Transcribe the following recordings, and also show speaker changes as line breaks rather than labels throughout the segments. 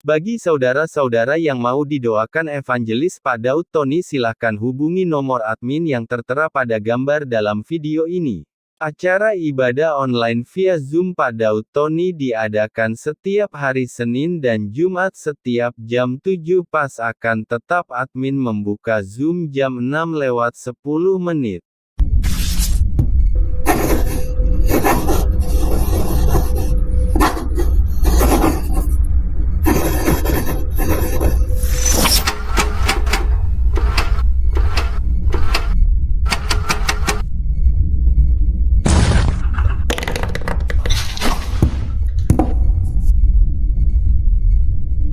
Bagi saudara-saudara yang mau didoakan Evangelis Pak Daud Tony, silahkan hubungi nomor admin yang tertera pada gambar dalam video ini. Acara ibadah online via Zoom Pak Daud Tony diadakan setiap hari Senin dan Jumat setiap jam 7 pas, akan tetap admin membuka Zoom jam 6:10.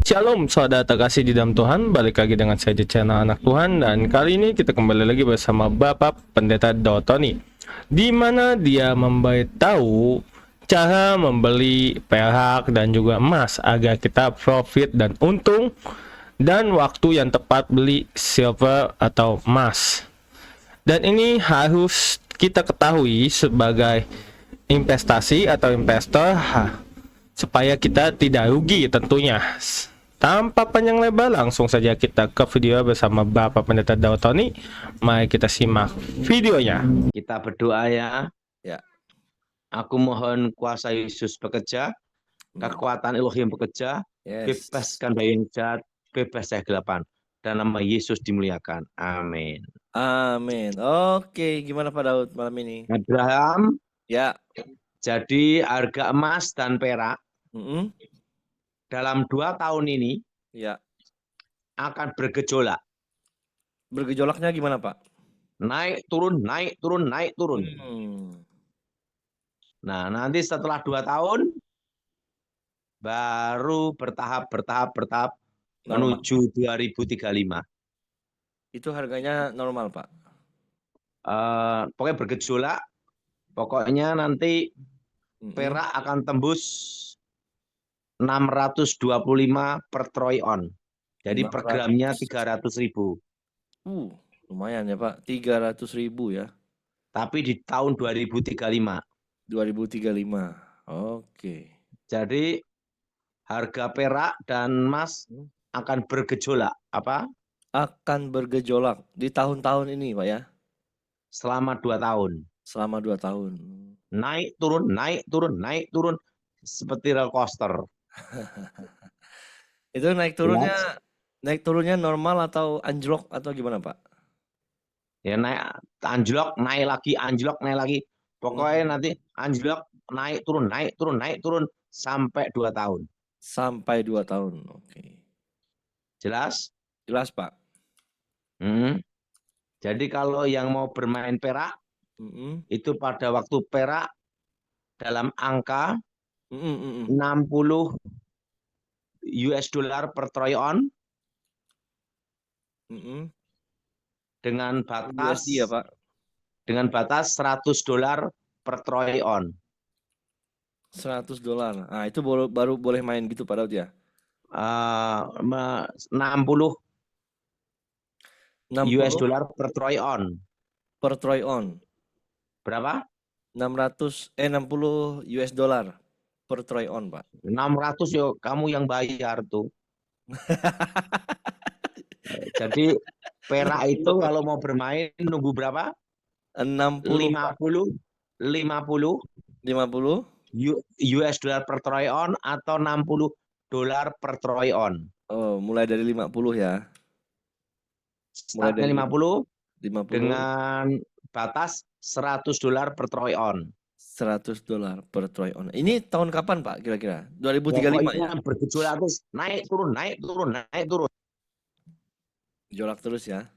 Shalom saudara terkasih di dalam Tuhan, balik lagi dengan saya di channel Anak Tuhan, dan kali ini kita kembali lagi bersama Bapak Pendeta Daud Tony, di mana dia memberitahu cara membeli perak dan juga emas agar kita profit dan untung, dan waktu yang tepat beli silver atau emas. Dan ini harus kita ketahui sebagai investasi atau investor, supaya kita tidak rugi tentunya. Tanpa panjang lebar, langsung saja kita ke video bersama Bapak Pendeta Daud Tony. Mari kita simak videonya.
Kita berdoa ya.
Ya.
Aku mohon kuasa Yesus bekerja, kekuatan Elohim bekerja, bebaskan bayi yang jahat, bebas dari kegelapan, dan nama Yesus dimuliakan. Amin.
Amin. Oke, gimana Pak Daud malam ini?
Abraham,
Ya.
jadi harga emas dan perak dalam 2 tahun ini
Ya.
akan bergejolak.
Bergejolaknya gimana Pak?
Naik turun, naik turun, naik turun. Nah, nanti setelah 2 tahun baru bertahap menuju 2035.
Itu harganya normal Pak?
Pokoknya bergejolak. Pokoknya nanti perak akan tembus 625 per troy on. Jadi per gramnya 300.000.
Lumayan ya Pak, 300.000 ya.
Tapi di tahun 2035.
2035. Oke.
Jadi harga perak dan emas akan bergejolak. Apa?
Akan bergejolak di tahun-tahun ini Pak ya?
Selama 2 tahun.
Selama 2 tahun.
Naik turun, naik turun, naik turun. Seperti roller coaster.
Itu naik turunnya normal atau anjlok atau gimana Pak?
Ya naik anjlok, naik lagi, anjlok, naik lagi. Pokoknya nanti anjlok, naik turun, naik turun, naik turun sampai 2 tahun.
Sampai 2 tahun. Oke.
Jelas?
Jelas Pak.
Jadi kalau yang mau bermain perak, itu pada waktu perak dalam angka 60 US dollar per troy on, dengan batas
USD ya Pak?
Dengan batas 100 dolar per troy on.
100 dolar. Nah, itu baru boleh main gitu Pak Daud ya?
60 US
60
dollar per troy on.
per troy on.
Berapa?
60 US dollar per troy on Pak.
600 yo, kamu yang bayar tuh. Jadi perak itu kalau mau bermain nunggu berapa? 50 US dollar per troy on atau 60 dolar per troy on.
Oh, mulai dari 50 ya.
Startnya 50 dengan batas 100 dolar per troy on.
100 dolar per troy on. Ini tahun kapan Pak kira-kira? 2035 ya?
Bergejolak terus, naik turun, naik turun, naik turun.
Gejolak terus ya.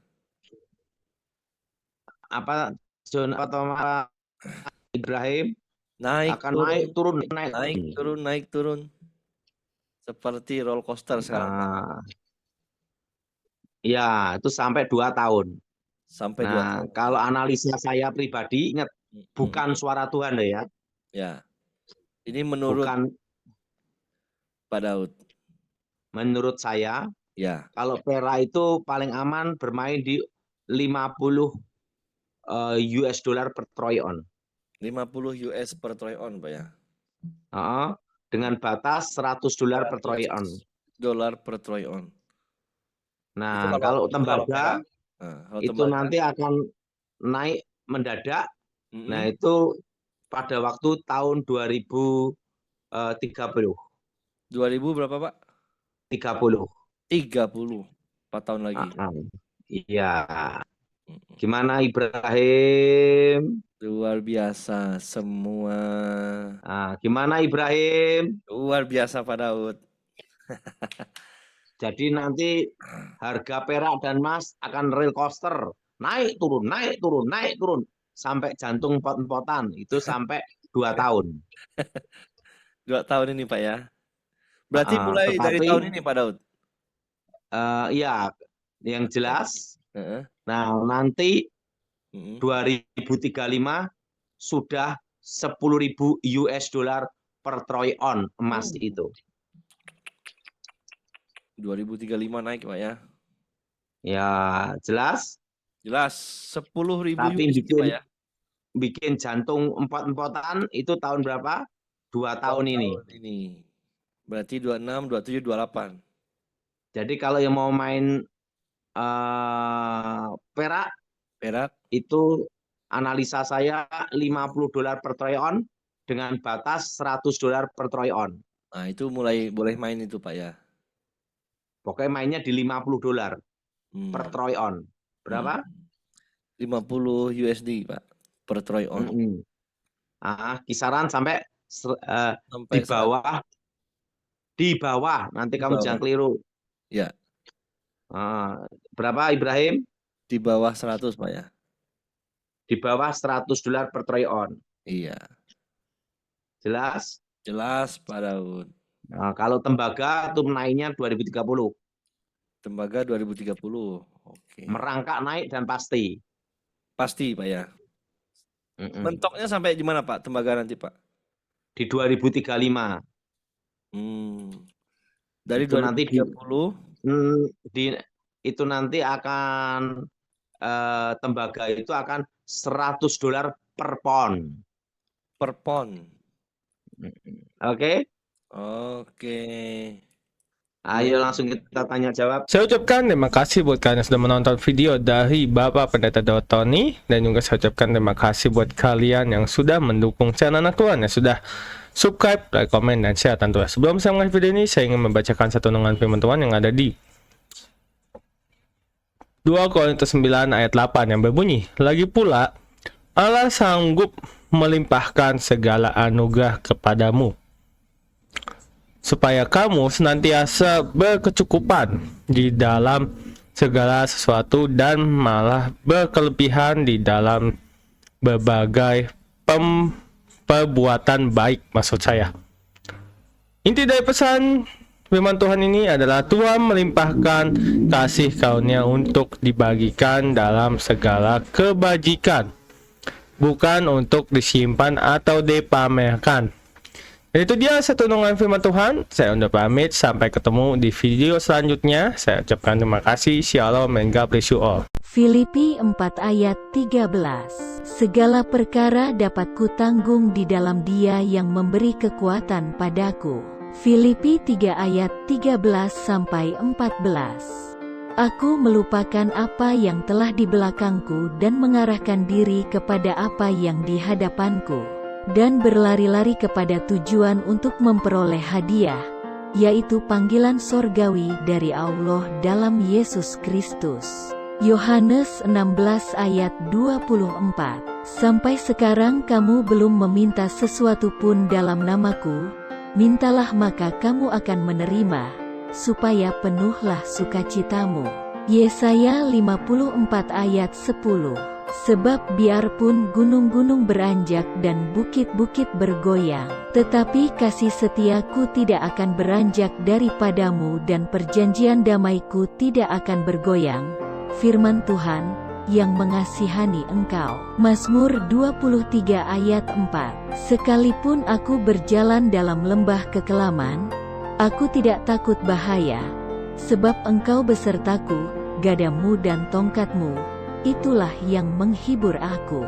Apa John atau Ibrahim akan naik turun,
naik turun. Seperti roller coaster sekarang.
Ya, itu sampai 2 tahun.
Sampai 2 tahun.
Kalau analisa saya pribadi, ingat bukan suara Tuhan ya.
Ya. Ini menurut Pak Daud.
Menurut saya,
ya.
Kalau perak itu paling aman bermain di 50 US dollar per troy on.
50 US per troy on, Pak ya.
Dengan batas 100 dolar per troy on.
dolar per troy ounce. Itu
Nah, kalau tembaga
kalau
itu
tembaga.
nanti akan naik mendadak. Nah,
Mm-mm.
itu pada waktu tahun 2030.
2000 berapa, Pak?
30.
30. 4 tahun lagi.
Iya.
Mm-mm.
Gimana Ibrahim?
Luar biasa semua.
Gimana Ibrahim?
Luar biasa Pak Daud.
Jadi nanti harga perak dan emas akan roller coaster. Naik turun, naik turun, naik turun. Sampai jantung empot-empotan. Itu sampai 2 tahun.
2 tahun ini Pak ya. Berarti mulai dari
Tetapi
tahun ini Pak Daud.
ya, yang jelas.
Heeh.
Nah, nanti
Mm-mm.
2035 sudah 10.000 US dollar per troy ounce emas itu.
2035 naik Pak ya.
Ya, jelas.
Jelas 10.000
Tapi
USD Pak ya.
bikin jantung empot-empotan itu tahun berapa? 2 tahun ini.
Tahun ini. Berarti 26, 27, 28.
Jadi kalau yang mau main perak itu analisa saya 50 dolar per troy ounce dengan batas 100 dolar per troy ounce.
Nah, itu mulai boleh main itu Pak ya.
Pokoknya mainnya di 50 dolar per troy ounce. Berapa?
50 USD Pak per troy ounce.
Kisaran sampai di bawah. Nanti
Di
kamu
bawah.
jangan keliru.
Ya.
Berapa Ibrahim?
Di bawah 100 Pak ya.
Di bawah 100 dolar per troy ounce.
Iya.
Jelas?
Jelas Pak Daud.
Nah, kalau tembaga itu naiknya 2030.
Tembaga 2030. Oke.
Merangkak naik dan pasti.
Pasti Pak ya. Mentoknya sampai di mana Pak tembaga nanti Pak?
Di 2035.
Dari
itu
2030
itu nanti akan tembaga itu akan 100 dolar per pound.
Per pound.
Oke?
Oke.
Ayo langsung kita tanya jawab.
Saya ucapkan terima kasih buat kalian yang sudah menonton video dari Bapak Pendeta Tony, dan juga saya ucapkan terima kasih buat kalian yang sudah mendukung channel Anak Tuhan, yang sudah subscribe, like, komen, dan share tentunya. Sebelum saya mulai video ini, saya ingin membacakan satu renungan firman Tuhan yang ada di 2 Korintus 9 ayat 8 yang berbunyi, "Lagi pula, Allah sanggup melimpahkan segala anugerah kepadamu, supaya kamu senantiasa berkecukupan di dalam segala sesuatu dan malah berkelebihan di dalam berbagai perbuatan baik." Maksud saya, inti dari pesan firman Tuhan ini adalah Tuhan melimpahkan kasih karunia untuk dibagikan dalam segala kebajikan, bukan untuk disimpan atau dipamerkan. Itu dia satu renungan firman Tuhan. Saya undur pamit, sampai ketemu di video selanjutnya. Saya ucapkan terima kasih. Shalom and God bless you all.
Filipi 4 ayat 13. Segala perkara dapat kutanggung di dalam Dia yang memberi kekuatan padaku. Filipi 3 ayat 13-14. Aku melupakan apa yang telah di belakangku dan mengarahkan diri kepada apa yang di hadapanku, dan berlari-lari kepada tujuan untuk memperoleh hadiah, yaitu panggilan sorgawi dari Allah dalam Yesus Kristus. Yohanes 16 ayat 24. Sampai sekarang kamu belum meminta sesuatu pun dalam namaku. Mintalah maka kamu akan menerima, supaya penuhlah sukacitamu. Yesaya 54 ayat 10. Sebab biarpun gunung-gunung beranjak dan bukit-bukit bergoyang, tetapi kasih setiaku tidak akan beranjak daripadamu dan perjanjian damaiku tidak akan bergoyang. Firman Tuhan yang mengasihani engkau. Mazmur 23 ayat 4. Sekalipun aku berjalan dalam lembah kekelaman, aku tidak takut bahaya, sebab engkau besertaku, gadamu dan tongkatmu, itulah yang menghibur aku.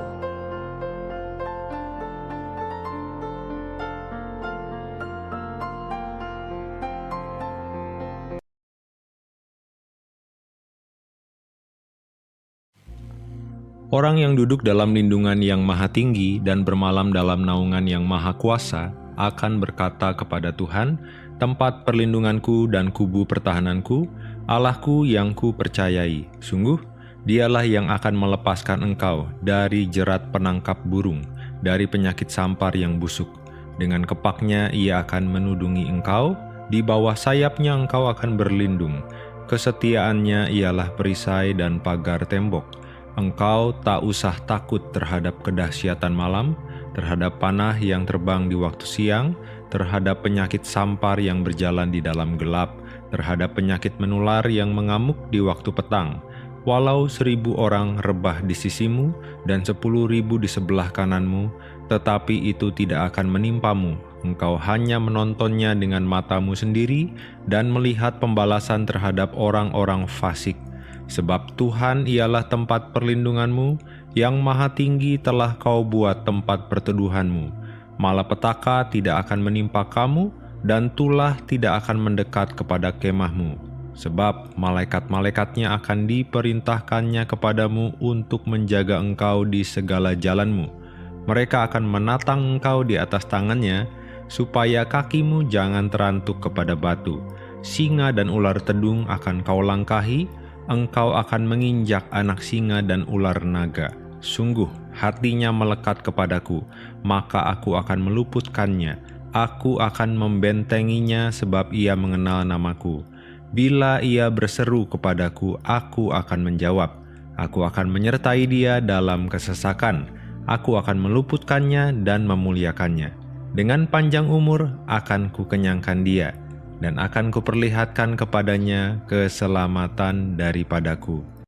Orang yang duduk dalam lindungan yang maha tinggi dan bermalam dalam naungan yang maha kuasa akan berkata kepada Tuhan, tempat perlindunganku dan kubu pertahananku, Allahku yang ku percayai. Sungguh, Dialah yang akan melepaskan engkau dari jerat penangkap burung, dari penyakit sampar yang busuk. Dengan kepaknya ia akan menudungi engkau, di bawah sayapnya engkau akan berlindung. Kesetiaannya ialah perisai dan pagar tembok. Engkau tak usah takut terhadap kedahsyatan malam, terhadap panah yang terbang di waktu siang, terhadap penyakit sampar yang berjalan di dalam gelap, terhadap penyakit menular yang mengamuk di waktu petang. Walau 1.000 orang rebah di sisimu dan 10.000 di sebelah kananmu, tetapi itu tidak akan menimpamu. Engkau hanya menontonnya dengan matamu sendiri dan melihat pembalasan terhadap orang-orang fasik. Sebab Tuhan ialah tempat perlindunganmu, yang maha tinggi telah kau buat tempat perteduhanmu. Malapetaka tidak akan menimpa kamu, dan tulah tidak akan mendekat kepada kemahmu. Sebab malaikat-malaikatnya akan diperintahkannya kepadamu untuk menjaga engkau di segala jalanmu. Mereka akan menatang engkau di atas tangannya, supaya kakimu jangan terantuk kepada batu. Singa dan ular tedung akan kau langkahi, engkau akan menginjak anak singa dan ular naga. Sungguh, hatinya melekat kepadaku, maka aku akan meluputkannya. Aku akan membentenginya sebab ia mengenal namaku. Bila ia berseru kepadaku, aku akan menjawab. Aku akan menyertai dia dalam kesesakan. Aku akan meluputkannya dan memuliakannya. Dengan panjang umur akan kukenyangkan dia, dan akan kuperlihatkan kepadanya keselamatan daripadaku.